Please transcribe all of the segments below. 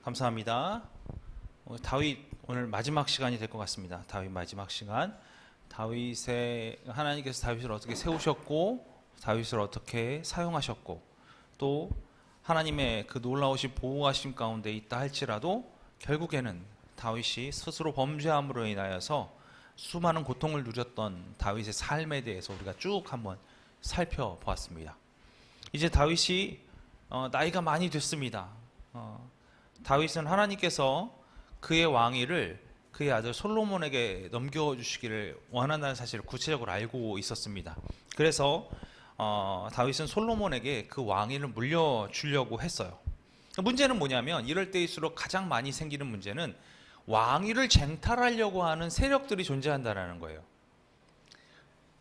감사합니다. 다윗 오늘 마지막 시간이 될 것 같습니다. 다윗 마지막 시간. 하나님께서 다윗을 어떻게 세우셨고 다윗을 어떻게 사용하셨고 또 하나님의 그 놀라우신 보호하심 가운데 있다 할지라도 결국에는 다윗이 스스로 범죄함으로 인하여서 수많은 고통을 누렸던 다윗의 삶에 대해서 우리가 쭉 한번 살펴보았습니다. 이제 다윗이 나이가 많이 됐습니다. 다윗은 하나님께서 그의 왕위를 그의 아들 솔로몬에게 넘겨주시기를 원한다는 사실을 구체적으로 알고 있었습니다. 그래서 다윗은 솔로몬에게 그 왕위를 물려주려고 했어요. 문제는 뭐냐면 이럴 때일수록 가장 많이 생기는 문제는 왕위를 쟁탈하려고 하는 세력들이 존재한다는 거예요.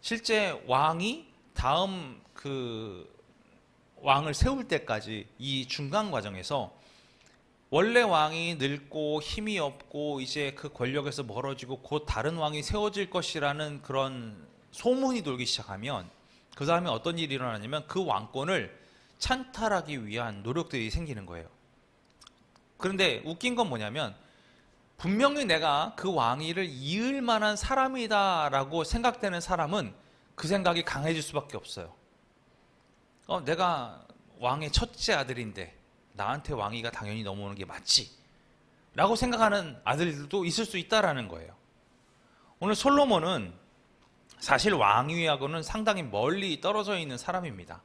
실제 왕이 다음 그 왕을 세울 때까지 이 중간 과정에서 원래 왕이 늙고 힘이 없고 이제 그 권력에서 멀어지고 곧 다른 왕이 세워질 것이라는 그런 소문이 돌기 시작하면 그 다음에 어떤 일이 일어나냐면 그 왕권을 찬탈하기 위한 노력들이 생기는 거예요. 그런데 웃긴 건 뭐냐면 분명히 내가 그 왕위를 이을 만한 사람이다라고 생각되는 사람은 그 생각이 강해질 수밖에 없어요. 내가 왕의 첫째 아들인데 나한테 왕위가 당연히 넘어오는 게 맞지 라고 생각하는 아들들도 있을 수 있다라는 거예요. 오늘 솔로몬은 사실 왕위하고는 상당히 멀리 떨어져 있는 사람입니다.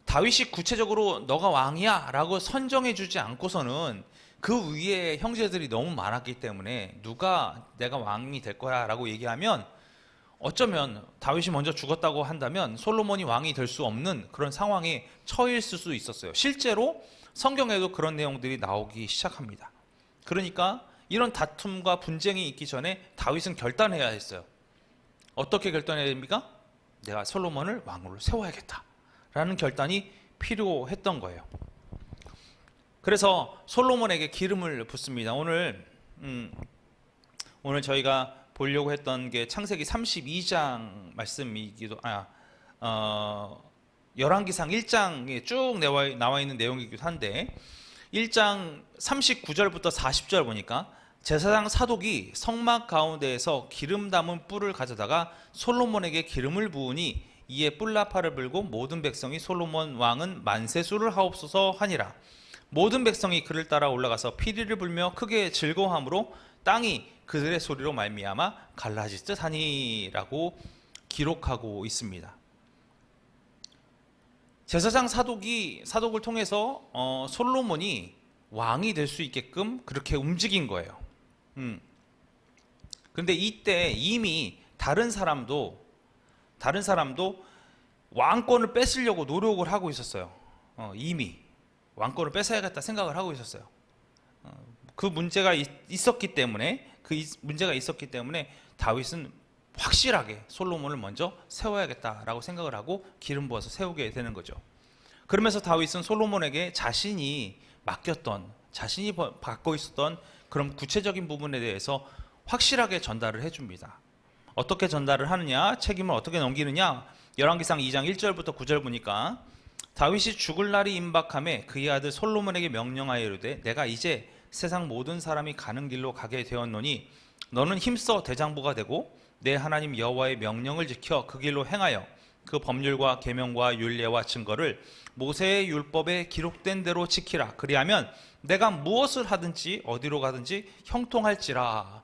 다윗이 구체적으로 너가 왕이야 라고 선정해 주지 않고서는 그 위에 형제들이 너무 많았기 때문에 누가 내가 왕이 될 거야 라고 얘기하면 어쩌면 다윗이 먼저 죽었다고 한다면 솔로몬이 왕이 될 수 없는 그런 상황에 처해 있을 수 있었어요. 실제로 성경에도 그런 내용들이 나오기 시작합니다. 그러니까 이런 다툼과 분쟁이 있기 전에 다윗은 결단해야 했어요. 어떻게 결단해야 됩니까? 내가 솔로몬을 왕으로 세워야겠다 라는 결단이 필요했던 거예요. 그래서 솔로몬에게 기름을 붓습니다. 오늘 저희가 보려고 했던 게 창세기 32장 말씀이기도 열왕기상 1장에 쭉 나와 있는 내용이기도 한데 1장 39절부터 40절 보니까 제사장 사독이 성막 가운데에서 기름 담은 뿔을 가져다가 솔로몬에게 기름을 부으니 이에 뿔나팔을 불고 모든 백성이 솔로몬 왕은 만세수를 하옵소서 하니라. 모든 백성이 그를 따라 올라가서 피리를 불며 크게 즐거워함으로 땅이 그들의 소리로 말미암아 갈라지듯 하니라고 기록하고 있습니다. 제사장 사독을 통해서 솔로몬이 왕이 될 수 있게끔 그렇게 움직인 거예요. 그런데 이때 이미 다른 사람도 왕권을 뺏으려고 노력을 하고 있었어요. 이미 왕권을 뺏어야겠다 생각을 하고 있었어요. 그 문제가 있었기 때문에 다윗은 확실하게 솔로몬을 먼저 세워야겠다라고 생각을 하고 기름 부어서 세우게 되는 거죠. 그러면서 다윗은 솔로몬에게 자신이 갖고 있었던 그런 구체적인 부분에 대해서 확실하게 전달을 해줍니다. 어떻게 전달을 하느냐, 책임을 어떻게 넘기느냐, 열왕기상 2장 1절부터 9절 보니까 다윗이 죽을 날이 임박함에 그의 아들 솔로몬에게 명령하여 이르되 내가 이제 세상 모든 사람이 가는 길로 가게 되었노니 너는 힘써 대장부가 되고 내 하나님 여호와의 명령을 지켜 그 길로 행하여 그 법률과 계명과 율례와 증거를 모세의 율법에 기록된 대로 지키라. 그리하면 내가 무엇을 하든지 어디로 가든지 형통할지라.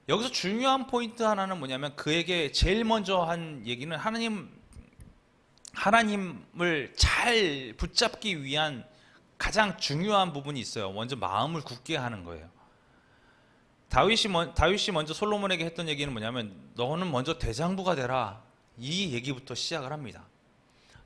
여기서 중요한 포인트 하나는 뭐냐면 그에게 제일 먼저 한 얘기는 하나님을 잘 붙잡기 위한 가장 중요한 부분이 있어요. 먼저 마음을 굳게 하는 거예요. 다윗이 먼저 솔로몬에게 했던 얘기는 뭐냐면 너는 먼저 대장부가 되라. 이 얘기부터 시작을 합니다.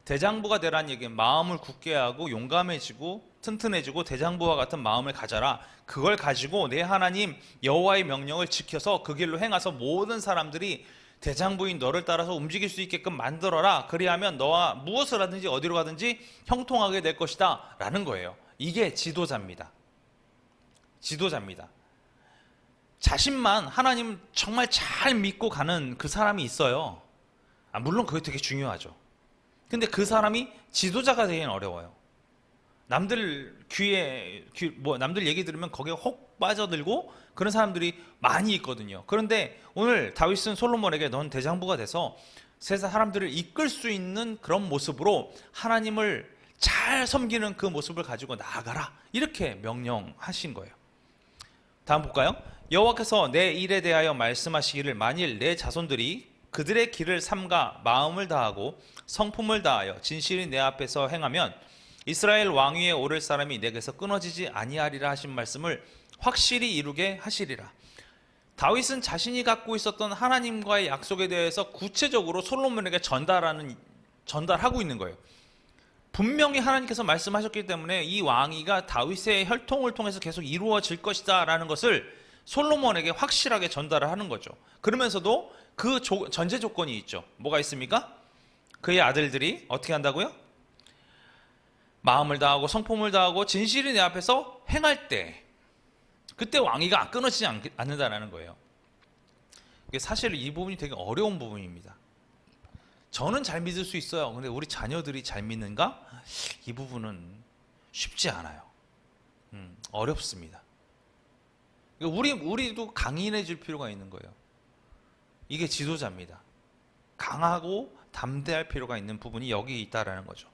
대장부가 되라는 얘기는 마음을 굳게 하고 용감해지고 튼튼해지고 대장부와 같은 마음을 가져라. 그걸 가지고 내 하나님 여호와의 명령을 지켜서 그 길로 행해서 모든 사람들이 대장부인 너를 따라서 움직일 수 있게끔 만들어라. 그리하면 너와 무엇을 하든지 어디로 가든지 형통하게 될 것이다 라는 거예요. 이게 지도자입니다. 자신만 하나님 정말 잘 믿고 가는 그 사람이 있어요. 물론 그게 되게 중요하죠. 근데 그 사람이 지도자가 되기는 어려워요. 남들 남들 얘기 들으면 거기에 혹 빠져들고 그런 사람들이 많이 있거든요. 그런데 오늘 다윗은 솔로몬에게 넌 대장부가 돼서 세상 사람들을 이끌 수 있는 그런 모습으로 하나님을 잘 섬기는 그 모습을 가지고 나아가라, 이렇게 명령하신 거예요. 다음 볼까요? 여호와께서 내 일에 대하여 말씀하시기를 만일 내 자손들이 그들의 길을 삼가 마음을 다하고 성품을 다하여 진실이 내 앞에서 행하면 이스라엘 왕위에 오를 사람이 내게서 끊어지지 아니하리라 하신 말씀을 확실히 이루게 하시리라. 다윗은 자신이 갖고 있었던 하나님과의 약속에 대해서 구체적으로 솔로몬에게 전달하고 있는 거예요. 분명히 하나님께서 말씀하셨기 때문에 이 왕위가 다윗의 혈통을 통해서 계속 이루어질 것이다 라는 것을 솔로몬에게 확실하게 전달을 하는 거죠. 그러면서도 그 전제 조건이 있죠. 뭐가 있습니까? 그의 아들들이 어떻게 한다고요? 마음을 다하고 성품을 다하고 진실이 내 앞에서 행할 때, 그때 왕위가 끊어지지 않는다는 거예요. 사실 이 부분이 되게 어려운 부분입니다. 저는 잘 믿을 수 있어요. 근데 우리 자녀들이 잘 믿는가? 이 부분은 쉽지 않아요. 어렵습니다. 우리도 강인해 질 필요가 있는 거예요. 이게 지도자입니다. 강하고 담대할 필요가 있는 부분이 여기 있다라는 거죠.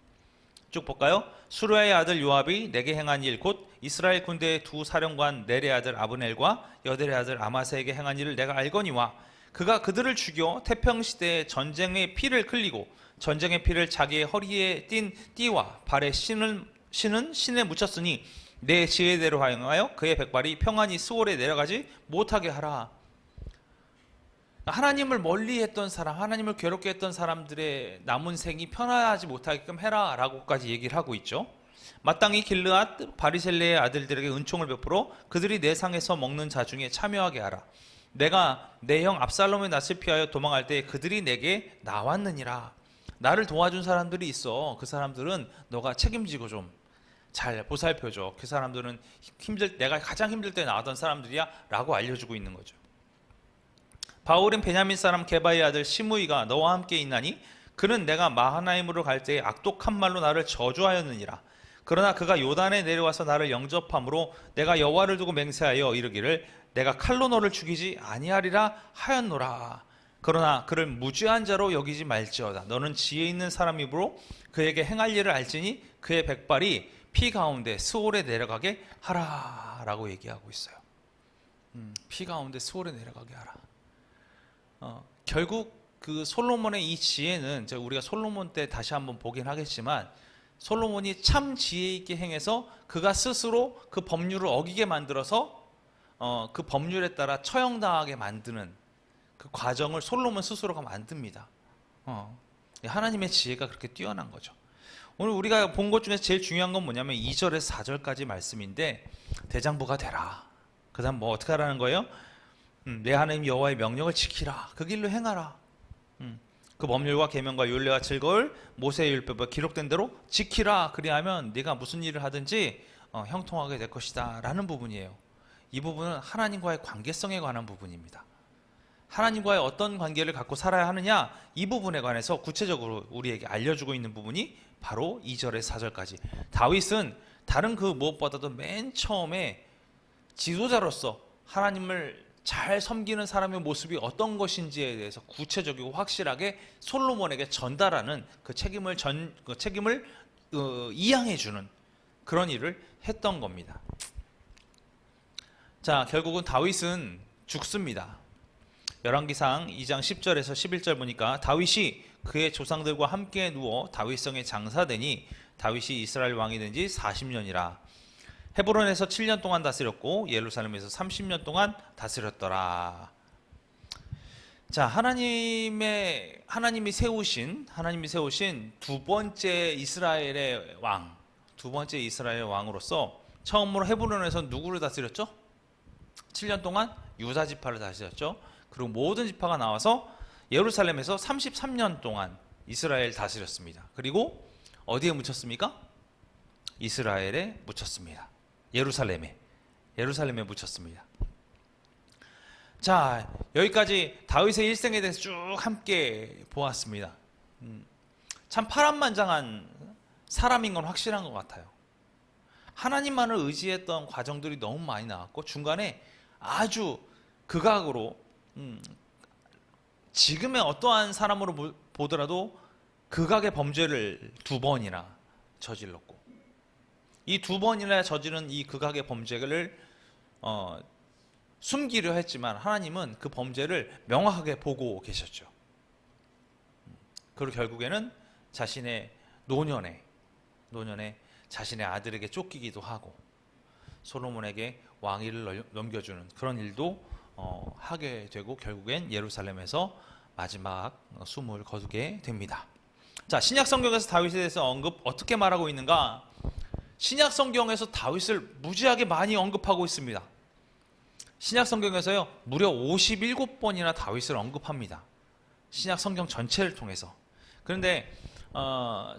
쭉 볼까요? 수르야의 아들 요압이 내게 행한 일, 곧 이스라엘 군대의 두 사령관 넬의 아들 아브넬과 여델의 아들 아마사에게 행한 일을 내가 알거니와 그가 그들을 죽여 태평시대에 전쟁의 피를 흘리고 전쟁의 피를 자기의 허리에 띤 띠와 발에 신은 신에 묻혔으니 내 지혜대로 하여 그의 백발이 평안히 스올에 내려가지 못하게 하라. 하나님을 멀리했던 사람, 하나님을 괴롭게 했던 사람들의 남은 생이 편안하지 못하게끔 해라 라고까지 얘기를 하고 있죠. 마땅히 길르앗 바리셀레의 아들들에게 은총을 베풀어 그들이 내 상에서 먹는 자 중에 참여하게 하라. 내가 내 형 압살롬의 낯을 피하여 도망할 때 그들이 내게 나왔느니라. 나를 도와준 사람들이 있어. 그 사람들은 너가 책임지고 좀 잘 보살펴줘. 그 사람들은 내가 가장 힘들 때 나왔던 사람들이야 라고 알려주고 있는 거죠. 바울은 베냐민 사람 게바의 아들 시므이가 너와 함께 있나니 그는 내가 마하나임으로 갈 때에 악독한 말로 나를 저주하였느니라. 그러나 그가 요단에 내려와서 나를 영접함으로 내가 여호와를 두고 맹세하여 이르기를 내가 칼로 너를 죽이지 아니하리라 하였노라. 그러나 그를 무죄한 자로 여기지 말지어다. 너는 지혜 있는 사람이므로 그에게 행할 일을 알지니 그의 백발이 피 가운데 스올에 내려가게 하라 라고 얘기하고 있어요. 피 가운데 스올에 내려가게 하라. 결국 그 솔로몬의 이 지혜는 우리가 솔로몬 때 다시 한번 보긴 하겠지만 솔로몬이 참 지혜 있게 행해서 그가 스스로 그 법률을 어기게 만들어서 그 법률에 따라 처형당하게 만드는 그 과정을 솔로몬 스스로가 만듭니다. 하나님의 지혜가 그렇게 뛰어난 거죠. 오늘 우리가 본 것 중에서 제일 중요한 건 뭐냐면 2절에서 4절까지 말씀인데 대장부가 되라. 그 다음 뭐 어떻게 하라는 거예요? 내 하나님 여호와의 명령을 지키라. 그 길로 행하라. 그 법률과 계명과 율례와 즐거울 모세의 율법에 기록된 대로 지키라. 그리하면 네가 무슨 일을 하든지 형통하게 될 것이다 라는 부분이에요. 이 부분은 하나님과의 관계성에 관한 부분입니다. 하나님과의 어떤 관계를 갖고 살아야 하느냐, 이 부분에 관해서 구체적으로 우리에게 알려주고 있는 부분이 바로 2절에서 4절까지. 다윗은 다른 그 무엇보다도 맨 처음에 지도자로서 하나님을 잘 섬기는 사람의 모습이 어떤 것인지에 대해서 구체적이고 확실하게 솔로몬에게 전달하는 그 책임을 이양해 주는 그런 일을 했던 겁니다. 자, 결국은 다윗은 죽습니다. 열왕기상 2장 10절에서 11절 보니까 다윗이 그의 조상들과 함께 누워 다윗성에 장사되니 다윗이 이스라엘 왕이 된 지 40년이라. 헤브론에서 7년 동안 다스렸고 예루살렘에서 30년 동안 다스렸더라. 자, 하나님이 세우신 두 번째 이스라엘의 왕으로서 처음으로 헤브론에서 누구를 다스렸죠? 7년 동안 유다 지파를 다스렸죠. 그리고 모든 지파가 나와서 예루살렘에서 33년 동안 이스라엘 다스렸습니다. 그리고 어디에 묻혔습니까? 이스라엘에 묻혔습니다. 예루살렘에 묻혔습니다. 자, 여기까지 다윗의 일생에 대해서 쭉 함께 보았습니다. 참 파란만장한 사람인 건 확실한 것 같아요. 하나님만을 의지했던 과정들이 너무 많이 나왔고 중간에 아주 극악으로 지금의 어떠한 사람으로 보더라도 극악의 범죄를 2번이나 저질렀고 이 2번이나 저지른 이 극악의 범죄를 숨기려 했지만 하나님은 그 범죄를 명확하게 보고 계셨죠. 그리고 결국에는 자신의 노년에 자신의 아들에게 쫓기기도 하고 솔로몬에게 왕위를 넘겨주는 그런 일도 하게 되고 결국엔 예루살렘에서 마지막 숨을 거두게 됩니다. 자, 신약 성경에서 다윗에 대해서 어떻게 말하고 있는가? 신약 성경에서 다윗을 무지하게 많이 언급하고 있습니다. 신약 성경에서요 무려 57번이나 다윗을 언급합니다. 신약 성경 전체를 통해서. 그런데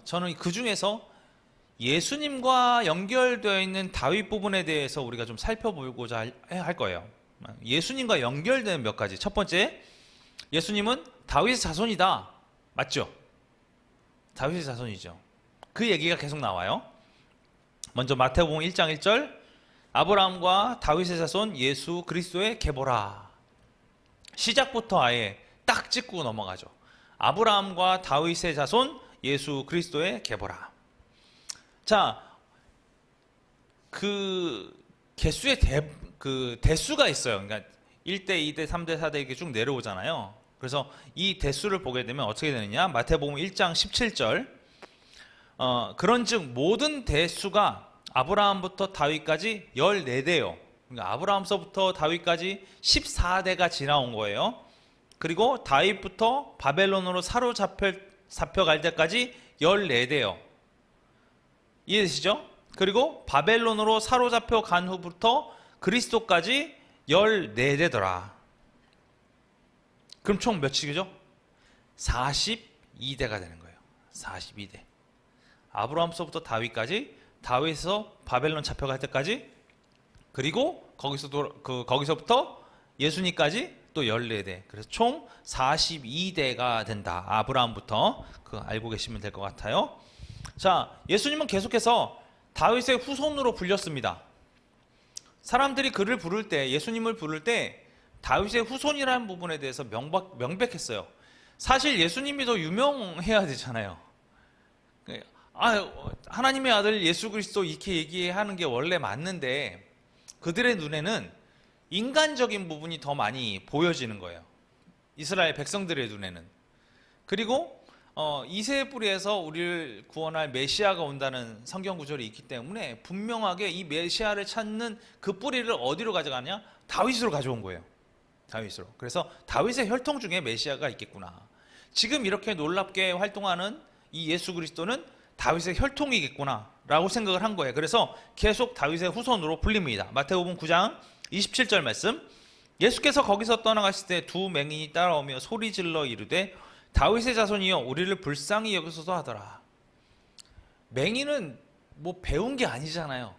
저는 그 중에서 예수님과 연결되어 있는 다윗 부분에 대해서 우리가 좀 살펴보고자 할 거예요. 예수님과 연결되는 몇 가지. 첫 번째, 예수님은 다윗의 자손이다. 맞죠? 다윗의 자손이죠. 그 얘기가 계속 나와요. 먼저 마태복음 1장 1절, 아브라함과 다윗의 자손 예수 그리스도의 계보라. 시작부터 아예 딱 짚고 넘어가죠. 아브라함과 다윗의 자손 예수 그리스도의 계보라. 자, 그 개수의 대수가 있어요. 그러니까 1대, 2대, 3대, 4대 이렇게 쭉 내려오잖아요. 그래서 이 대수를 보게 되면 어떻게 되느냐? 마태복음 1장 17절. 그런즉 모든 대수가 아브라함부터 다윗까지 14대요. 그러니까 아브라함서부터 다윗까지 14대가 지나온 거예요. 그리고 다윗부터 바벨론으로 잡혀갈 때까지 14대요. 이해되시죠? 그리고 바벨론으로 사로잡혀 간 후부터 그리스도까지 14대더라. 그럼 총 몇이죠? 42대가 되는 거예요. 42대. 아브라함서부터 다윗까지, 다윗에서 바벨론 잡혀갈 때까지, 그리고 거기서부터 예수님까지 또 14대. 그래서 총 42대가 된다. 아브라함부터. 그거 알고 계시면 될 것 같아요. 자, 예수님은 계속해서 다윗의 후손으로 불렸습니다. 사람들이 그를 부를 때, 예수님을 부를 때 다윗의 후손이라는 부분에 대해서 명백했어요. 사실 예수님이 더 유명해야 되잖아요. 하나님의 아들 예수 그리스도 이렇게 얘기하는 게 원래 맞는데 그들의 눈에는 인간적인 부분이 더 많이 보여지는 거예요. 이스라엘 백성들의 눈에는. 그리고 이새의 뿌리에서 우리를 구원할 메시아가 온다는 성경 구절이 있기 때문에 분명하게 이 메시아를 찾는 그 뿌리를 어디로 가져가냐? 다윗으로 가져온 거예요. 다윗으로. 그래서 다윗의 혈통 중에 메시아가 있겠구나. 지금 이렇게 놀랍게 활동하는 이 예수 그리스도는 다윗의 혈통이겠구나 라고 생각을 한 거예요. 그래서 계속 다윗의 후손으로 불립니다. 마태복음 9장 27절 말씀. 예수께서 거기서 떠나가실 때 두 맹인이 따라오며 소리질러 이르되 다윗의 자손이여 우리를 불쌍히 여기소서 하더라. 맹인은 뭐 배운 게 아니잖아요.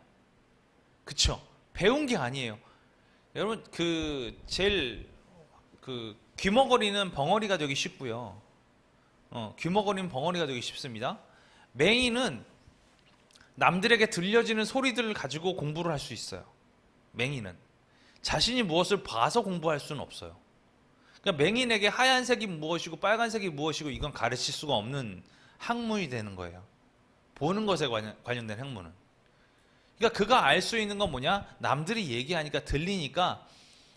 그쵸? 배운 게 아니에요. 여러분 제일 귀머거리는 벙어리가 되기 쉽고요. 귀머거리는 벙어리가 되기 쉽습니다. 맹인은 남들에게 들려지는 소리들을 가지고 공부를 할 수 있어요. 맹인은 자신이 무엇을 봐서 공부할 수는 없어요. 그러니까 맹인에게 하얀색이 무엇이고 빨간색이 무엇이고 이건 가르칠 수가 없는 학문이 되는 거예요. 보는 것에 관련된 학문은. 그러니까 그가 알 수 있는 건 뭐냐? 남들이 얘기하니까 들리니까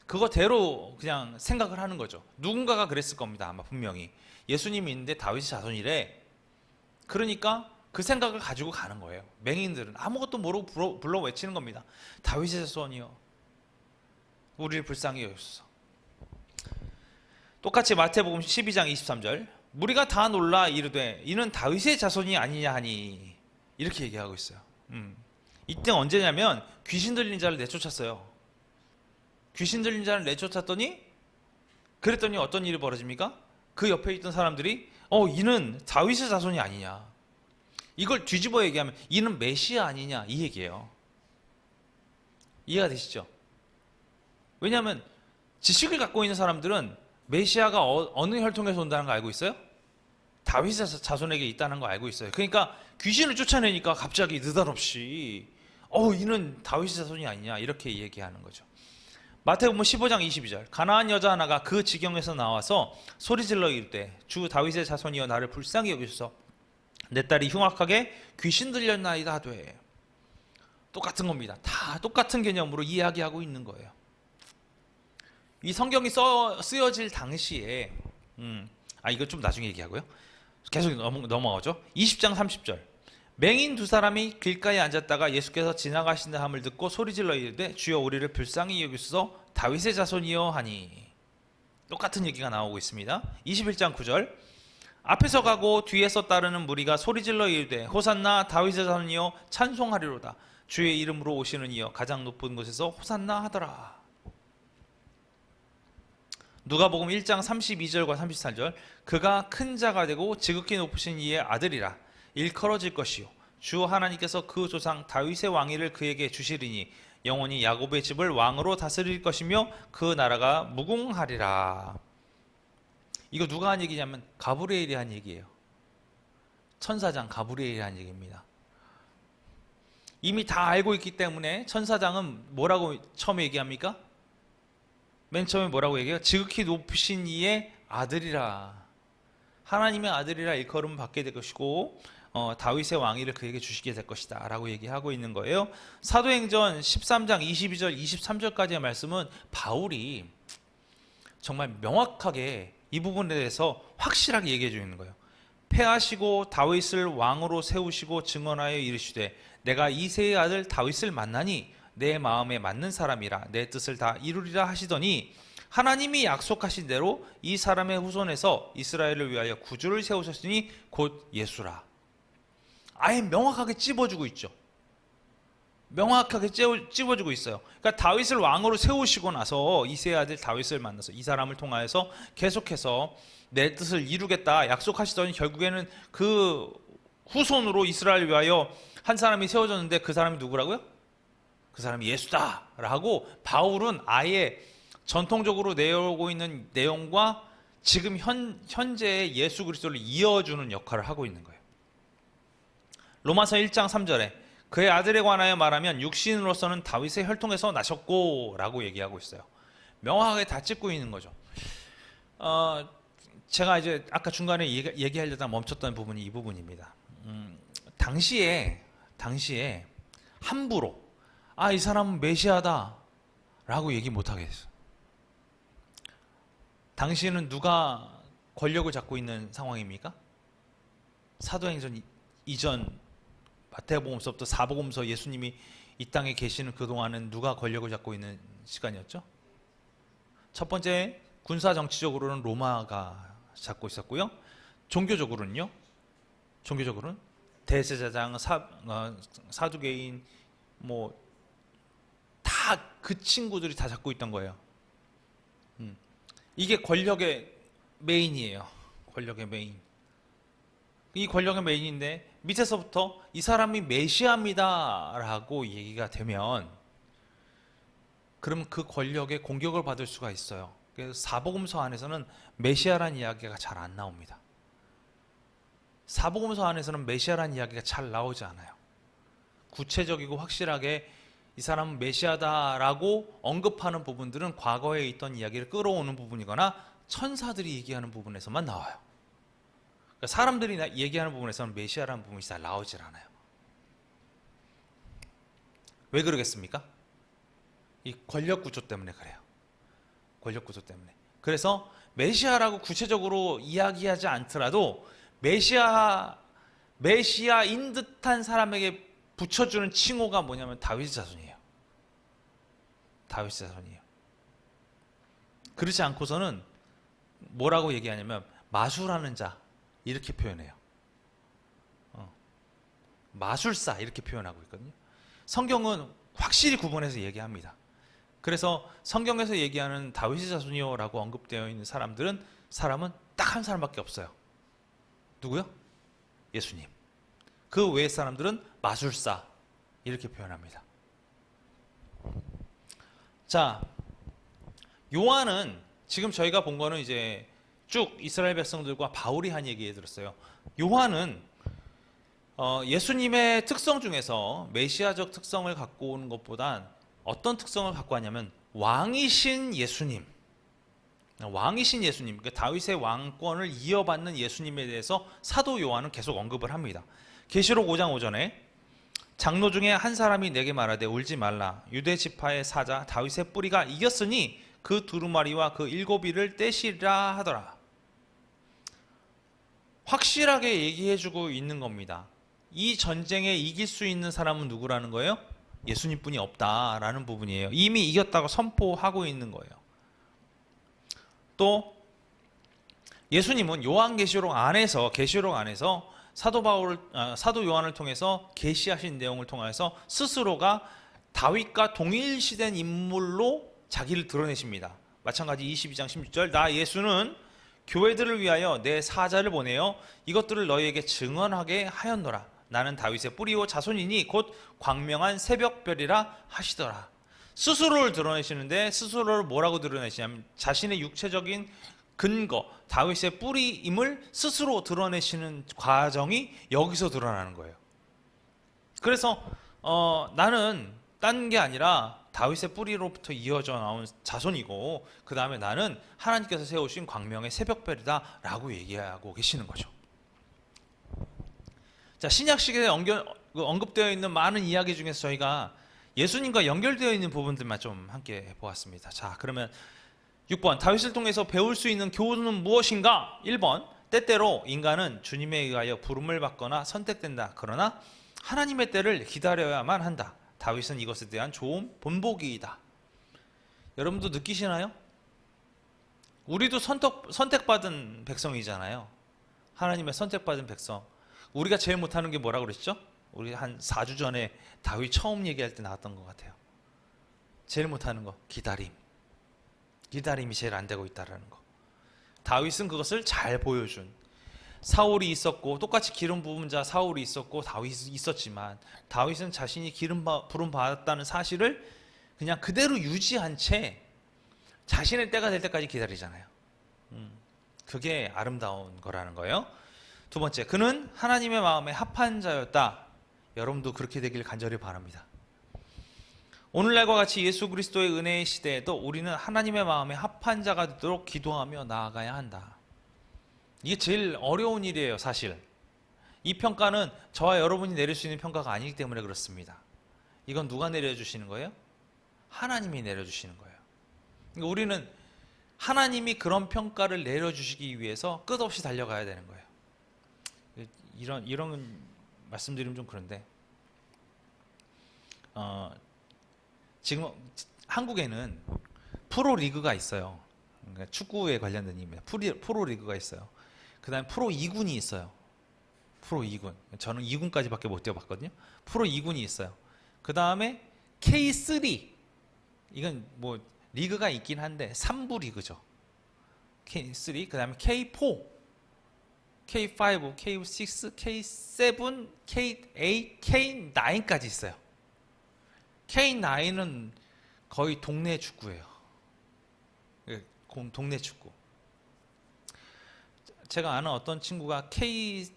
그거대로 그냥 생각을 하는 거죠. 누군가가 그랬을 겁니다. 아마 분명히. 예수님이 있는데 다윗의 자손이래. 그러니까 그 생각을 가지고 가는 거예요. 맹인들은 아무것도 모르고 불러 외치는 겁니다. 다윗의 자손이여 우리를 불쌍히 여기소서. 똑같이 마태복음 12장 23절. 무리가 다 놀라 이르되 이는 다윗의 자손이 아니냐 하니 이렇게 얘기하고 있어요. 이때 언제냐면 귀신 들린 자를 내쫓았어요. 귀신 들린 자를 내쫓았더니 그랬더니 어떤 일이 벌어집니까? 그 옆에 있던 사람들이 이는 다윗의 자손이 아니냐. 이걸 뒤집어 얘기하면 이는 메시아 아니냐 이 얘기예요. 이해가 되시죠? 왜냐하면 지식을 갖고 있는 사람들은 메시아가 어느 혈통에서 온다는 거 알고 있어요? 다윗의 자손에게 있다는 거 알고 있어요. 그러니까 귀신을 쫓아내니까 갑자기 느닷없이 이는 다윗의 자손이 아니냐 이렇게 얘기하는 거죠. 마태복음 15장 22절 가나안 여자 하나가 그 지경에서 나와서 소리질러 이르되 주 다윗의 자손이여 나를 불쌍히 여기소서 내 딸이 흉악하게 귀신 들렸나이다 하되. 똑같은 겁니다. 다 똑같은 개념으로 이야기하고 있는 거예요. 이 성경이 쓰여질 당시에 이거 좀 나중에 얘기하고요. 계속 넘어가죠. 20장 30절 맹인 두 사람이 길가에 앉았다가 예수께서 지나가신다 함을 듣고 소리질러 이르되 주여 우리를 불쌍히 여기소서 다윗의 자손이여 하니. 똑같은 얘기가 나오고 있습니다. 21장 9절 앞에서 가고 뒤에서 따르는 무리가 소리질러 이르되 호산나 다윗의 자손이여 찬송하리로다 주의 이름으로 오시는 이여 가장 높은 곳에서 호산나 하더라. 누가복음 1장 32절과 33절 그가 큰 자가 되고 지극히 높으신 이의 아들이라 일컬어질 것이요 주 하나님께서 그 조상 다윗의 왕위를 그에게 주시리니 영원히 야곱의 집을 왕으로 다스릴 것이며 그 나라가 무궁하리라. 이거 누가 한 얘기냐면 가브리엘이 한 얘기예요. 천사장 가브리엘이 한 얘기입니다. 이미 다 알고 있기 때문에 천사장은 뭐라고 처음에 얘기합니까? 맨 처음에 뭐라고 얘기해요? 지극히 높으신 이의 아들이라. 하나님의 아들이라 일컬음을 받게 될 것이고 다윗의 왕위를 그에게 주시게 될 것이다 라고 얘기하고 있는 거예요. 사도행전 13장 22절 23절까지의 말씀은 바울이 정말 명확하게 이 부분에 대해서 확실하게 얘기해 주는 거예요. 패하시고 다윗을 왕으로 세우시고 증언하여 이르시되 내가 이새의 아들 다윗을 만나니 내 마음에 맞는 사람이라 내 뜻을 다 이루리라 하시더니 하나님이 약속하신 대로 이 사람의 후손에서 이스라엘을 위하여 구주를 세우셨으니 곧 예수라. 아예 명확하게 찝어주고 있죠. 명확하게 찝어주고 있어요. 그러니까 다윗을 왕으로 세우시고 나서 이새의 아들 다윗을 만나서 이 사람을 통하여서 계속해서 내 뜻을 이루겠다 약속하시더니 결국에는 그 후손으로 이스라엘을 위하여 한 사람이 세워졌는데 그 사람이 누구라고요? 그 사람이 예수다 라고 바울은 아예 전통적으로 내려오고 있는 내용과 지금 현재의 예수 그리스도를 이어주는 역할을 하고 있는 거예요. 로마서 1장 3절에 그의 아들에 관하여 말하면 육신으로서는 다윗의 혈통에서 나셨고 라고 얘기하고 있어요. 명확하게 다 짚고 있는 거죠. 제가 이제 아까 중간에 얘기하려다 멈췄던 부분이 이 부분입니다. 당시에 함부로 이 사람은 메시아다 라고 얘기 못하게 했어요. 당시에는 누가 권력을 잡고 있는 상황입니까? 사도행전 이전 마태복음서부터 사복음서 예수님이 이 땅에 계시는 그동안은 누가 권력을 잡고 있는 시간이었죠? 첫 번째 군사 정치적으로는 로마가 잡고 있었고요. 종교적으로는 대제사장, 사두개인 다 그 친구들이 다 잡고 있던 거예요. 이게 권력의 메인이에요. 권력의 메인. 이 권력의 메인인데 밑에서부터 이 사람이 메시아입니다 라고 얘기가 되면 그러면 그 권력에 공격을 받을 수가 있어요. 그래서 사복음서 안에서는 메시아라는 이야기가 잘 안 나옵니다. 사복음서 안에서는 메시아라는 이야기가 잘 나오지 않아요. 구체적이고 확실하게 이 사람은 메시아다라고 언급하는 부분들은 과거에 있던 이야기를 끌어오는 부분이거나 천사들이 얘기하는 부분에서만 나와요. 그러니까 사람들이 얘기하는 부분에서는 메시아라는 부분이 잘 나오질 않아요. 왜 그러겠습니까? 이 권력 구조 때문에 그래요. 권력 구조 때문에. 그래서 메시아라고 구체적으로 이야기하지 않더라도 메시아인 듯한 사람에게 붙여주는 칭호가 뭐냐면 다윗의 자손이에요. 다윗의 자손이에요. 그렇지 않고서는 뭐라고 얘기하냐면 마술하는 자 이렇게 표현해요. 마술사 이렇게 표현하고 있거든요. 성경은 확실히 구분해서 얘기합니다. 그래서 성경에서 얘기하는 다윗의 자손이요라고 언급되어 있는 사람은 딱 한 사람밖에 없어요. 누구요? 예수님. 그 외의 사람들은 마술사 이렇게 표현합니다. 자, 요한은 지금 저희가 본 거는 이제 쭉 이스라엘 백성들과 바울이 한 얘기에 들었어요. 요한은 예수님의 특성 중에서 메시아적 특성을 갖고 오는 것보단 어떤 특성을 갖고 왔냐면 왕이신 예수님, 그러니까 다윗의 왕권을 이어받는 예수님에 대해서 사도 요한은 계속 언급을 합니다. 계시록 5장 5절에 장로 중에 한 사람이 내게 말하되 울지 말라, 유대 지파의 사자 다윗의 뿌리가 이겼으니 그 두루마리와 그 일곱이를 떼시라 하더라. 확실하게 얘기해주고 있는 겁니다. 이 전쟁에 이길 수 있는 사람은 누구라는 거예요? 예수님뿐이 없다라는 부분이에요. 이미 이겼다고 선포하고 있는 거예요. 또 예수님은 계시록 안에서 사도 요한을 통해서 계시하신 내용을 통해서 스스로가 다윗과 동일시된 인물로 자기를 드러내십니다. 마찬가지 22장 16절 나 예수는 교회들을 위하여 내 사자를 보내어 이것들을 너희에게 증언하게 하였노라. 나는 다윗의 뿌리요 자손이니 곧 광명한 새벽별이라 하시더라. 스스로를 드러내시는데 스스로를 뭐라고 드러내시냐면 자신의 육체적인 근거, 다윗의 뿌리임을 스스로 드러내시는 과정이 여기서 드러나는 거예요. 그래서 나는 딴 게 아니라 다윗의 뿌리로부터 이어져 나온 자손이고 그 다음에 나는 하나님께서 세우신 광명의 새벽별이다 라고 얘기하고 계시는 거죠. 자, 신약시대에 언급되어 있는 많은 이야기 중에서 저희가 예수님과 연결되어 있는 부분들만 좀 함께 보았습니다. 자, 그러면 6번 다윗을 통해서 배울 수 있는 교훈은 무엇인가? 1번 때때로 인간은 주님에 의하여 부름을 받거나 선택된다. 그러나 하나님의 때를 기다려야만 한다. 다윗은 이것에 대한 좋은 본보기이다. 여러분도 느끼시나요? 우리도 선택받은 백성이잖아요. 하나님의 선택받은 백성. 우리가 제일 못하는 게 뭐라고 그랬죠? 우리 한 4주 전에 다윗 처음 얘기할 때 나왔던 것 같아요. 제일 못하는 거 기다림. 기다림이 제일 안 되고 있다는 거. 다윗은 그것을 잘 보여준. 사울이 있었고 똑같이 기름 부은 자 사울이 있었고 다윗이 있었지만 다윗은 자신이 부름 받았다는 사실을 그냥 그대로 유지한 채 자신의 때가 될 때까지 기다리잖아요. 그게 아름다운 거라는 거예요. 두 번째, 그는 하나님의 마음에 합한 자였다. 여러분도 그렇게 되길 간절히 바랍니다. 오늘날과 같이 예수 그리스도의 은혜의 시대에도 우리는 하나님의 마음에 합한 자가 되도록 기도하며 나아가야 한다. 이게 제일 어려운 일이에요, 사실. 이 평가는 저와 여러분이 내릴 수 있는 평가가 아니기 때문에 그렇습니다. 이건 누가 내려주시는 거예요? 하나님이 내려주시는 거예요. 그러니까 우리는 하나님이 그런 평가를 내려주시기 위해서 끝없이 달려가야 되는 거예요. 이런 말씀드리면 좀 그런데 지금 한국에는 프로리그가 있어요. 그러니까 축구에 관련된 의미입니다. 프로리그가 있어요. 그 다음에 프로 2군이 있어요. 프로 2군. 저는 2군까지밖에 못 뛰어봤거든요. 프로 2군이 있어요. 그 다음에 K3. 이건 뭐 리그가 있긴 한데 3부 리그죠. K3. 그 다음에 K4. K5, K6, K7, K8, K9까지 있어요. K9은 거의 동네 축구예요. 동네 축구. 제가 아는 어떤 친구가 K4에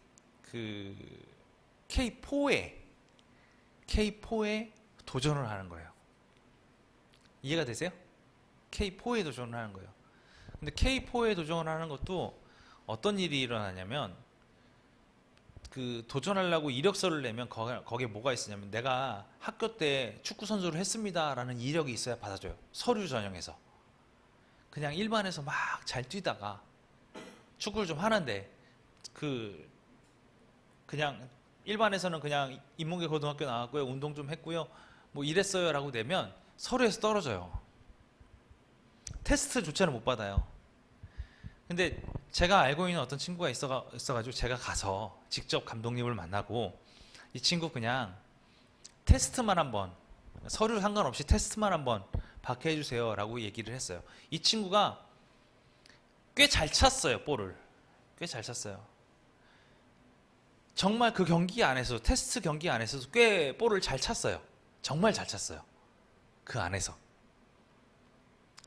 도전을 하는 거예요. 이해가 되세요? K4에 도전을 하는 거예요. 근데 K4에 도전을 하는 것도 어떤 일이 일어나냐면 그 도전하려고 이력서를 내면 거기에 뭐가 있으냐면 내가 학교 때 축구 선수를 했습니다라는 이력이 있어야 받아줘요. 서류 전형에서. 그냥 일반에서 막 잘 뛰다가 축구를 좀 하는데 그냥 일반에서는 그냥 인문계 고등학교 나왔고요. 운동 좀 했고요. 뭐 이랬어요라고 내면 서류에서 떨어져요. 테스트조차는 못 받아요. 근데 제가 알고 있는 어떤 친구가 있어가지고 제가 가서 직접 감독님을 만나고 이 친구 그냥 테스트만 한번 서류 상관없이 테스트만 한번 받게 해주세요 라고 얘기를 했어요. 이 친구가 꽤 잘 찼어요. 볼을 꽤 잘 찼어요. 정말 그 경기 안에서 테스트 경기 안에서도 꽤 볼을 잘 찼어요. 정말 잘 찼어요. 그 안에서.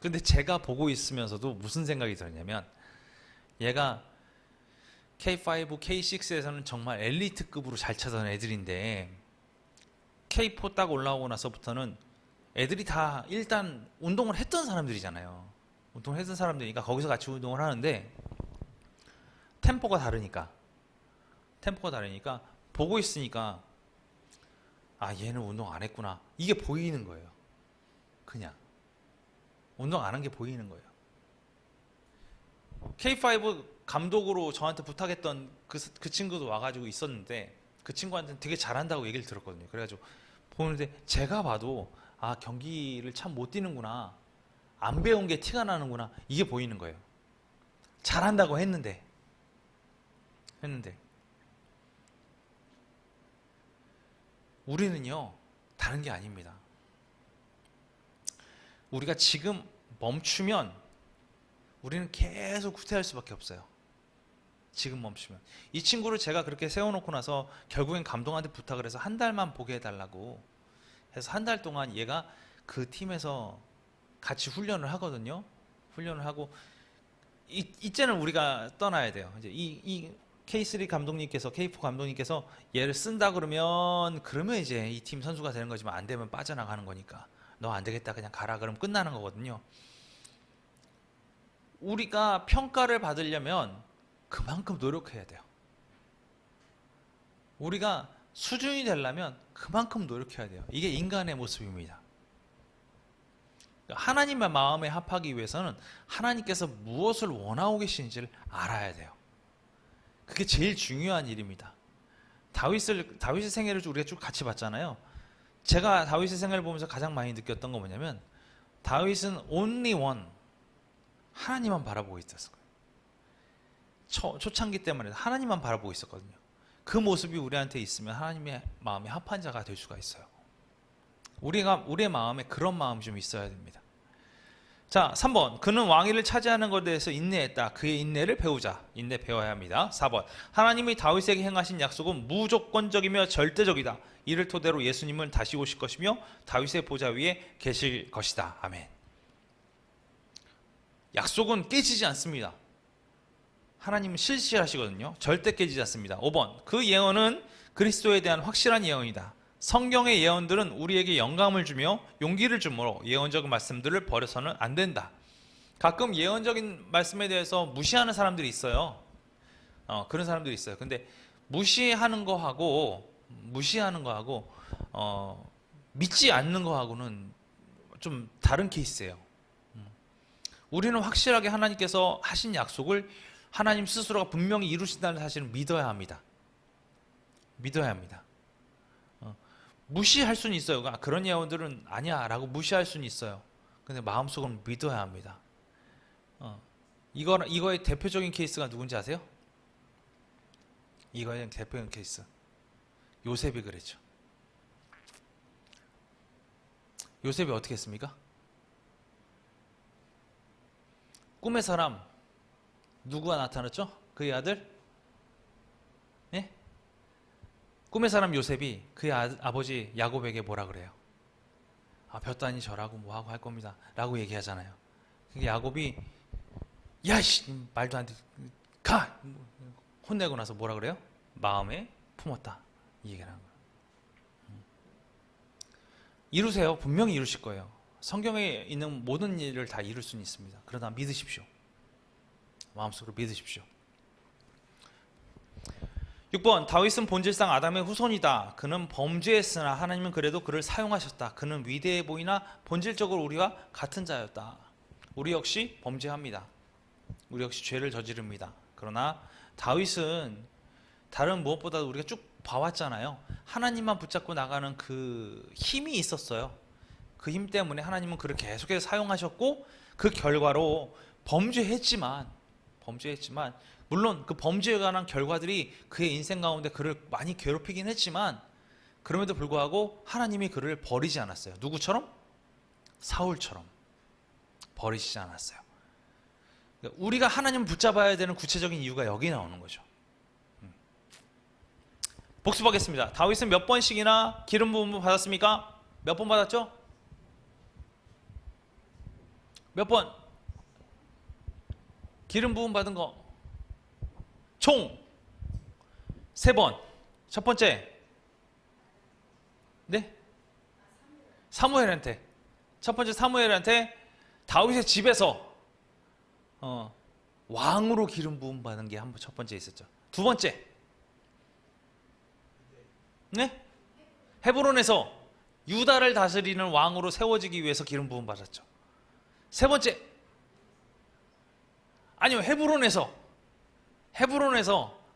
근데 제가 보고 있으면서도 무슨 생각이 들었냐면 얘가 K5, K6에서는 정말 엘리트급으로 잘 차던 애들인데 K4 딱 올라오고 나서부터는 애들이 다 일단 운동을 했던 사람들이잖아요. 운동을 했던 사람들이니까 거기서 같이 운동을 하는데 템포가 다르니까 보고 있으니까 아 얘는 운동 안 했구나 이게 보이는 거예요. 그냥 운동 안 한 게 보이는 거예요. K5 감독으로 저한테 부탁했던 그 친구도 와가지고 있었는데 그 친구한테는 되게 잘한다고 얘기를 들었거든요. 그래가지고 보는데 제가 봐도 아 경기를 참 못 뛰는구나, 안 배운 게 티가 나는구나 이게 보이는 거예요. 잘한다고 했는데 우리는요 다른 게 아닙니다. 우리가 지금 멈추면 우리는 계속 후퇴할 수밖에 없어요. 지금 멈추면. 이 친구를 제가 그렇게 세워놓고 나서 결국엔 감독한테 부탁을 해서 한 달만 보게 해달라고 해서 한 달 동안 얘가 그 팀에서 같이 훈련을 하거든요. 훈련을 하고 이제는 우리가 떠나야 돼요. 이제 이 K3 감독님께서 K4 감독님께서 얘를 쓴다 그러면 이제 이 팀 선수가 되는 거지만 안 되면 빠져나가는 거니까 너 안 되겠다 그냥 가라 그러면 끝나는 거거든요. 우리가 평가를 받으려면 그만큼 노력해야 돼요. 우리가 수준이 되려면 그만큼 노력해야 돼요. 이게 인간의 모습입니다. 하나님의 마음에 합하기 위해서는 하나님께서 무엇을 원하고 계시는지를 알아야 돼요. 그게 제일 중요한 일입니다. 다윗의 생애를 우리가 쭉 같이 봤잖아요. 제가 다윗의 생애를 보면서 가장 많이 느꼈던 건 뭐냐면 다윗은 only one, 하나님만 바라보고 있었어요. 초창기 때문에 하나님만 바라보고 있었거든요. 그 모습이 우리한테 있으면 하나님의 마음에 합한 자가 될 수가 있어요. 우리의 마음에 그런 마음이 좀 있어야 됩니다. 자, 3번. 그는 왕위를 차지하는 것에 대해서 인내했다. 그의 인내를 배우자. 인내 배워야 합니다. 4번. 하나님이 다윗에게 행하신 약속은 무조건적이며 절대적이다. 이를 토대로 예수님은 다시 오실 것이며 다윗의 보좌 위에 계실 것이다. 아멘. 약속은 깨지지 않습니다. 하나님은 실시하시거든요. 절대 깨지지 않습니다. 5번. 그 예언은 그리스도에 대한 확실한 예언이다. 성경의 예언들은 우리에게 영감을 주며 용기를 주므로 예언적인 말씀들을 버려서는 안 된다. 가끔 예언적인 말씀에 대해서 무시하는 사람들이 있어요. 그런 사람들이 있어요. 근데 무시하는 거하고 믿지 않는 거하고는 좀 다른 케이스예요. 우리는 확실하게 하나님께서 하신 약속을 하나님 스스로가 분명히 이루신다는 사실을 믿어야 합니다. 믿어야 합니다. 무시할 수는 있어요. 그런 예언들은 아니야 라고 무시할 수는 있어요. 근데 마음속으로 믿어야 합니다. 이거의 대표적인 케이스가 누군지 아세요? 이거의 대표적인 케이스 요셉이 그랬죠. 요셉이 어떻게 했습니까? 꿈의 사람 누구가 나타났죠? 그의 아들? 예? 꿈의 사람 요셉이 그의 아버지 야곱에게 뭐라 그래요? 볕다니 절하고 뭐하고 할 겁니다 라고 얘기하잖아요. 야곱이 야씨 말도 안 돼 가! 혼내고 나서 뭐라 그래요? 마음에 품었다 이 얘기를 하는 거예요. 이루세요. 분명히 이루실 거예요. 성경에 있는 모든 일을 다 이룰 수는 있습니다. 그러나 믿으십시오. 마음속으로 믿으십시오. 6번. 다윗은 본질상 아담의 후손이다. 그는 범죄했으나 하나님은 그래도 그를 사용하셨다. 그는 위대해 보이나 본질적으로 우리와 같은 자였다. 우리 역시 범죄합니다. 우리 역시 죄를 저지릅니다. 그러나 다윗은 다른 무엇보다도 우리가 쭉 봐왔잖아요. 하나님만 붙잡고 나가는 그 힘이 있었어요. 그 힘 때문에 하나님은 그를 계속해서 사용하셨고 그 결과로 범죄했지만 물론 그 범죄에 관한 결과들이 그의 인생 가운데 그를 많이 괴롭히긴 했지만 그럼에도 불구하고 하나님이 그를 버리지 않았어요. 누구처럼? 사울처럼 버리시지 않았어요. 그러니까 우리가 하나님을 붙잡아야 되는 구체적인 이유가 여기 나오는 거죠. 복습하겠습니다. 다윗은 몇 번씩이나 기름 부음을 받았습니까? 몇 번 받았죠? 몇 번? 기름 부음 받은 거 총 3번. 첫 번째. 네? 사무엘한테. 첫 번째 사무엘한테 다윗의 집에서 왕으로 기름 부음 받은 게 첫 번째 있었죠. 두 번째. 네? 헤브론에서 유다를 다스리는 왕으로 세워지기 위해서 기름 부음 받았죠. 세 번째. 아니요, 헤브론에서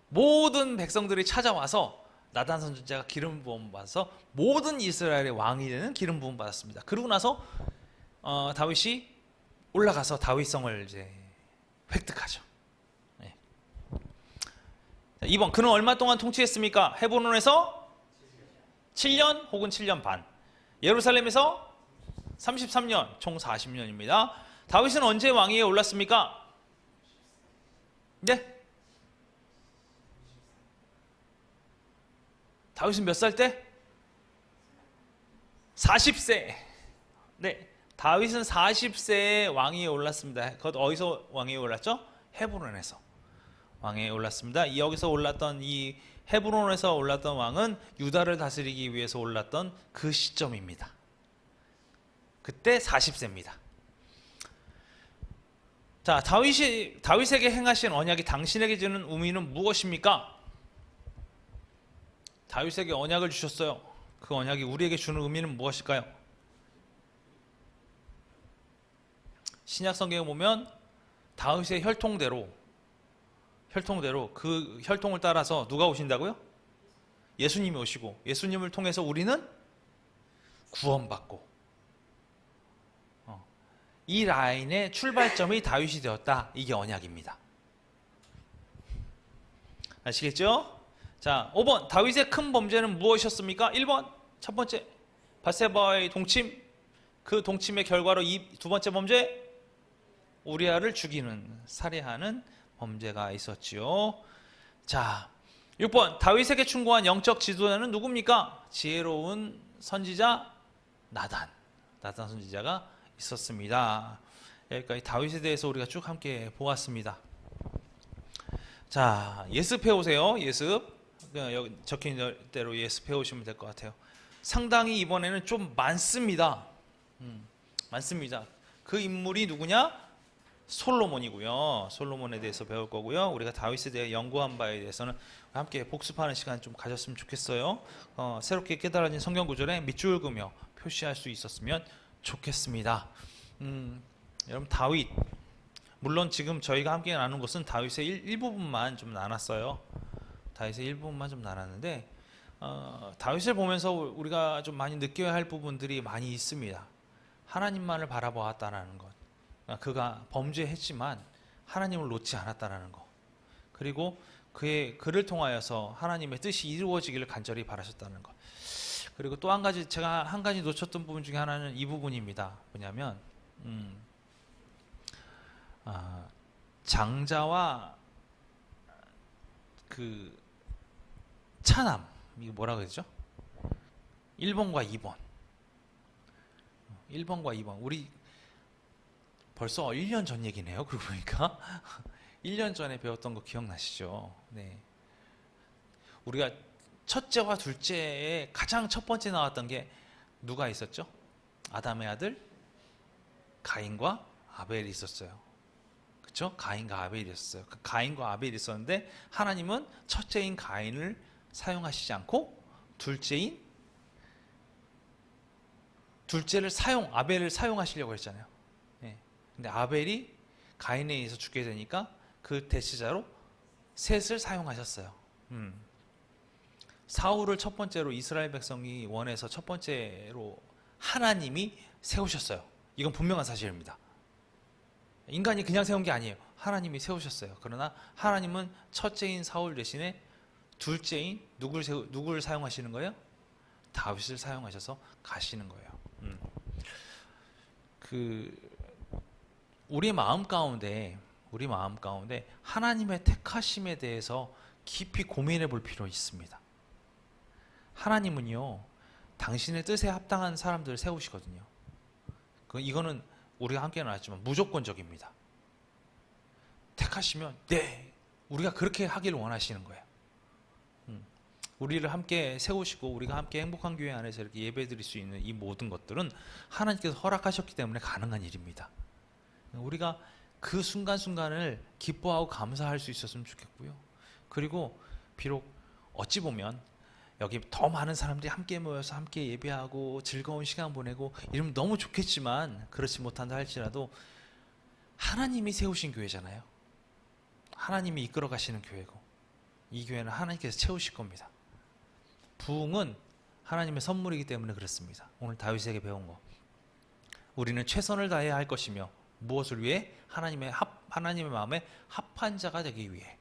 모든 백성들이 찾아와서 나단 선지자가 기름 부음 받아서 모든 이스라엘의 왕이 되는 기름 부음 받았습니다. 그러고 나서 다윗이 올라가서 다윗성을 이제 획득하죠. 네. 2번. 그는 얼마 동안 통치했습니까? 헤브론에서 7년 혹은 7년 반. 예루살렘에서 33년, 총 40년입니다. 다윗은 언제 왕위에 올랐습니까? 네? 다윗은 몇 살 때? 40세. 네. 다윗은 40세에 왕위에 올랐습니다. 그것 어디서 왕위에 올랐죠? 헤브론에서 왕위에 올랐습니다. 여기서 올랐던 이 헤브론에서 올랐던 왕은 유다를 다스리기 위해서 올랐던 그 시점입니다. 그때 40세입니다. 자, 다윗에게 행하신 언약이 당신에게 주는 의미는 무엇입니까? 다윗에게 언약을 주셨어요. 그 언약이 우리에게 주는 의미는 무엇일까요? 신약 성경에 보면 다윗의 혈통대로 그 혈통을 따라서 누가 오신다고요? 예수님이 오시고, 예수님을 통해서 우리는 구원받고, 이 라인의 출발점이 다윗이 되었다. 이게 언약입니다. 아시겠죠? 자, 5번. 다윗의 큰 범죄는 무엇이었습니까? 1번. 첫 번째, 밧세바와의 동침. 그 동침의 결과로 두 번째 범죄, 우리아를 죽이는, 살해하는 범죄가 있었지요. 자, 6번. 다윗에게 충고한 영적 지도자는 누굽니까? 지혜로운 선지자 나단 선지자가 있었습니다. 여기까지 다윗에 대해서 우리가 쭉 함께 보았습니다. 자, 예습해 오세요. 예습. 여기 적힌 대로 예습해 오시면 될 것 같아요. 상당히 이번에는 좀 많습니다. 많습니다. 그 인물이 누구냐? 솔로몬이고요. 솔로몬에 대해서 배울 거고요. 우리가 다윗에 대해 연구한 바에 대해서는 함께 복습하는 시간 좀 가졌으면 좋겠어요. 새롭게 깨달아진 성경 구절에 밑줄 그으며 표시할 수 있었으면 좋겠습니다. 여러분, 다윗, 물론 지금 저희가 함께 나눈 것은 다윗의 일부분만 좀 나눴어요. 다윗의 일부분만 좀 나눴는데, 다윗을 보면서 우리가 좀 많이 느껴야 할 부분들이 많이 있습니다. 하나님만을 바라보았다는 것, 그가 범죄했지만 하나님을 놓지 않았다는 것, 그리고 그를 통하여서 하나님의 뜻이 이루어지기를 간절히 바라셨다는 것. 그리고 또 한 가지, 제가 한 가지 놓쳤던 부분 중에 하나는 이 부분입니다. 뭐냐면 장자와 그 차남, 이거 뭐라 그러죠? 1번과 2번. 1번과 2번. 우리 벌써 1년 전 얘기네요. 그러고 보니까 1년 전에 배웠던 거 기억나시죠? 네. 우리가 첫째와 둘째에 가장 첫 번째 나왔던 게 누가 있었죠? 아담의 아들 가인과 아벨이 있었어요. 그렇죠? 가인과 아벨이 있었어요. 그 가인과 아벨이 있었는데 하나님은 첫째인 가인을 사용하시지 않고 둘째를 아벨을 사용하시려고 했잖아요. 네. 근데 아벨이 가인에 의해서 죽게 되니까 그 대체자로 셋을 사용하셨어요. 사울을 첫 번째로 이스라엘 백성이 원해서 첫 번째로 하나님이 세우셨어요. 이건 분명한 사실입니다. 인간이 그냥 세운 게 아니에요. 하나님이 세우셨어요. 그러나 하나님은 첫째인 사울 대신에 둘째인 누구를 사용하시는 거예요? 다윗을 사용하셔서 가시는 거예요. 우리 마음 가운데 하나님의 택하심에 대해서 깊이 고민해 볼 필요 있습니다. 하나님은요, 당신의 뜻에 합당한 사람들을 세우시거든요. 이거는 우리가 함께 나눴지만 무조건적입니다. 택하시면 네, 우리가 그렇게 하기를 원하시는 거예요. 우리를 함께 세우시고 우리가 함께 행복한 교회 안에서 이렇게 예배드릴 수 있는 이 모든 것들은 하나님께서 허락하셨기 때문에 가능한 일입니다. 우리가 그 순간순간을 기뻐하고 감사할 수 있었으면 좋겠고요. 그리고 비록 어찌 보면 여기 더 많은 사람들이 함께 모여서 함께 예배하고 즐거운 시간 보내고 이러면 너무 좋겠지만 그렇지 못한다 할지라도 하나님이 세우신 교회잖아요. 하나님이 이끌어 가시는 교회고 이 교회는 하나님께서 채우실 겁니다. 부흥은 하나님의 선물이기 때문에 그렇습니다. 오늘 다윗에게 배운 거. 우리는 최선을 다해야 할 것이며 무엇을 위해? 하나님의 마음에 합한 자가 되기 위해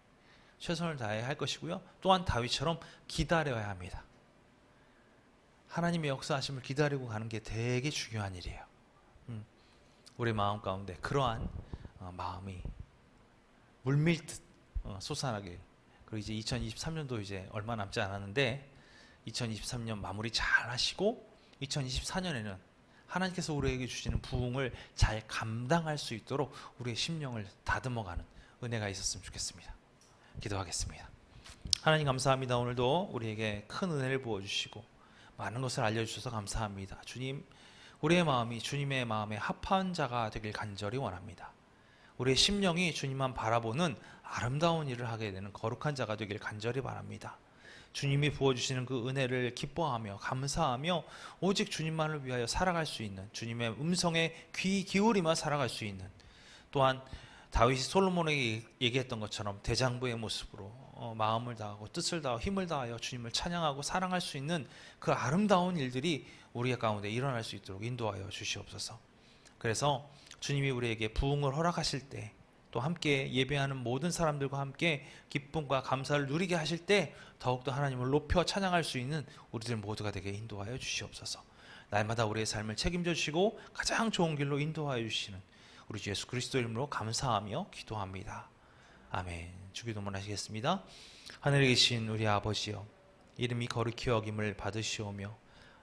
최선을 다해야 할 것이고요. 또한 다윗처럼 기다려야 합니다. 하나님의 역사하심을 기다리고 가는 게 되게 중요한 일이에요. 우리 마음 가운데 그러한 마음이 물밀듯 솟아나길. 그리고 이제 2023년도 이제 얼마 남지 않았는데 2023년 마무리 잘 하시고 2024년에는 하나님께서 우리에게 주시는 부흥을 잘 감당할 수 있도록 우리의 심령을 다듬어가는 은혜가 있었으면 좋겠습니다. 기도하겠습니다. 하나님 감사합니다. 오늘도 우리에게 큰 은혜를 부어주시고 많은 것을 알려주셔서 감사합니다. 주님, 우리의 마음이 주님의 마음에 합한 자가 되길 간절히 원합니다. 우리의 심령이 주님만 바라보는 아름다운 일을 하게 되는 거룩한 자가 되길 간절히 바랍니다. 주님이 부어주시는 그 은혜를 기뻐하며 감사하며 오직 주님만을 위하여 살아갈 수 있는, 주님의 음성에 귀 기울이며 살아갈 수 있는, 또한 다윗이 솔로몬에게 얘기했던 것처럼 대장부의 모습으로 마음을 다하고 뜻을 다하고 힘을 다하여 주님을 찬양하고 사랑할 수 있는 그 아름다운 일들이 우리 가운데 일어날 수 있도록 인도하여 주시옵소서. 그래서 주님이 우리에게 부흥을 허락하실 때, 또 함께 예배하는 모든 사람들과 함께 기쁨과 감사를 누리게 하실 때 더욱더 하나님을 높여 찬양할 수 있는 우리들 모두가 되게 인도하여 주시옵소서. 날마다 우리의 삶을 책임져 주시고 가장 좋은 길로 인도하여 주시는 우리 주 예수 그리스도 이름으로 감사하며 기도합니다. 아멘. 주기도문 하시겠습니다. 하늘에 계신 우리 아버지여, 이름이 거룩히 여김을 받으시오며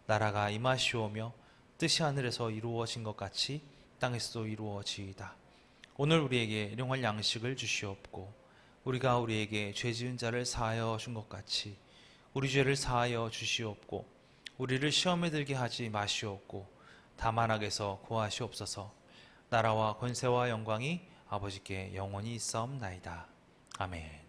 나라가 임하시오며 뜻이 하늘에서 이루어진 것 같이 땅에서도 이루어지이다. 오늘 우리에게 일용할 양식을 주시옵고 우리가 우리에게 죄 지은 자를 사하여 준 것 같이 우리 죄를 사하여 주시옵고 우리를 시험에 들게 하지 마시옵고 다만 악에서 구하시옵소서. 나라와 권세와 영광이 아버지께 영원히 있사옵나이다. 아멘.